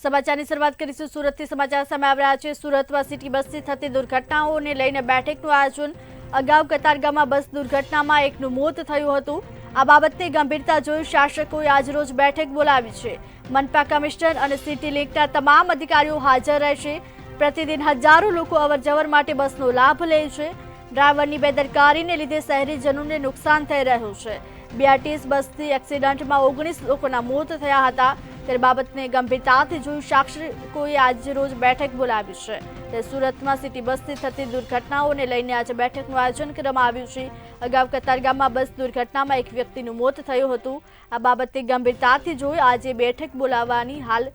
સમાચારની શરૂઆત કરીશું સુરતથી। સમાચાર સામે આવી રહ્યા છે। સુરતમાં સિટી બસથી થતી દુર્ઘટનાઓને લઈને બેઠકનું આયોજન। અગાઉ કતારગામમાં બસ દુર્ઘટનામાં એકનું મોત થયું હતું। આ બાબતની ગંભીરતા જોઈ શાસકોએ આજરોજ બેઠક બોલાવી છે। મનપા કમિશનર અને સિટી લિંકના તમામ અધિકારીઓ હાજર રહેશે। પ્રતિદિન હજારો લોકો અવરજવર માટે બસનો લાભ લે છે। ડ્રાઈવરની બેદરકારીને લીધે શહેરીજનોને નુકસાન થઈ રહ્યું છે। બીઆરટીએસ બસથી એક્સિડન્ટમાં 19 લોકોના મોત થયા હતા। ત્યારે બાબતને ગંભીરતાથી જોઈ શાસકોએ આજે રોજ બેઠક બોલાવી છે। ત્યારે સુરતમાં સિટી બસથી થતી દુર્ઘટનાઓને લઈને આજે બેઠકનું આયોજન કરવામાં આવ્યું છે। અગાઉ કતારગામમાં બસ દુર્ઘટનામાં એક વ્યક્તિનું મોત થયું હતું। આ બાબતની ગંભીરતાથી જોઈ આજે બેઠક બોલાવવાની હાલ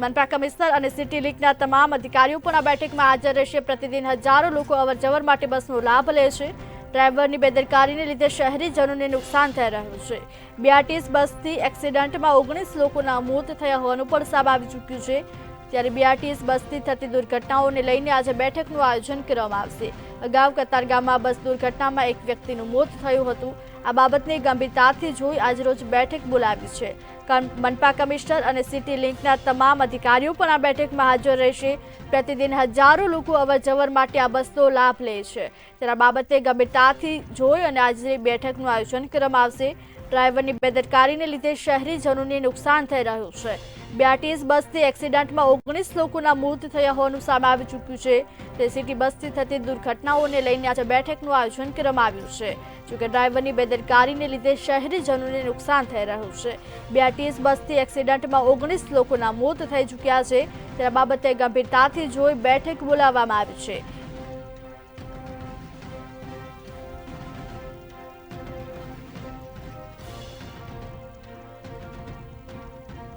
મનપા કમિશનર અને સિટી લિંકના તમામ અધિકારીઓ પણ આ બેઠકમાં હાજર રહેશે। પ્રતિદિન હજારો લોકો અવરજવર માટે બસનો લાભ લે છે। ડ્રાઈવરની બેદરકારીને લીધે શહેરીજનોને નુકસાન થઈ રહ્યું છે। બીઆરટીએસ બસથી એક્સિડન્ટમાં 19 લોકોના મોત થયા હોવાનું પણ સામે આવી ચૂક્યું છે। ત્યારે બીઆરટીએસ બસથી થતી દુર્ઘટનાઓને લઈને આજે બેઠકનું આયોજન કરવામાં આવશે। અગાઉ કતારગામમાં બસ દુર્ઘટનામાં એક વ્યક્તિનું મોત થયું હતું। આ બાબતની ગંભીરતાથી જોઈ આજરોજ બેઠક બોલાવી છે। મનપા કમિશનર અને સિટી લિંકના તમામ અધિકારીઓ પણ આ બેઠકમાં હાજર રહેશે। પ્રતિદિન હજારો લોકો અવરજવર માટે આ બસનો લાભ લે છે। ત્યારે આ બાબતે ગંભીરતાથી જોઈ અને આજે બેઠકનું આયોજન કરવામાં આવશે। ડ્રાઈવરની બેદરકારીને લીધે શહેરીજનોને નુકસાન થઈ રહ્યું છે। બીઆરટીએસ બસથી એક્સિડન્ટમાં 19 લોકોના મોત થયા હોવાનું સામે આવી ચૂક્યું છે। તે સિટી બસથી થતી દુર્ઘટનાઓને લઈને આજે બેઠકનું આયોજન કરવામાં આવ્યું છે। જોકે ડ્રાઈવરની બેદરકારીને લીધે શહેરીજનોને નુકસાન થઈ રહ્યું છે। બીઆરટીએસ બસથી એક્સિડન્ટમાં 19 લોકોના મોત થઈ ચૂક્યા છે। ત્યારે બાબતે ગંભીરતાથી જોઈ બેઠક બોલાવવામાં આવી છે।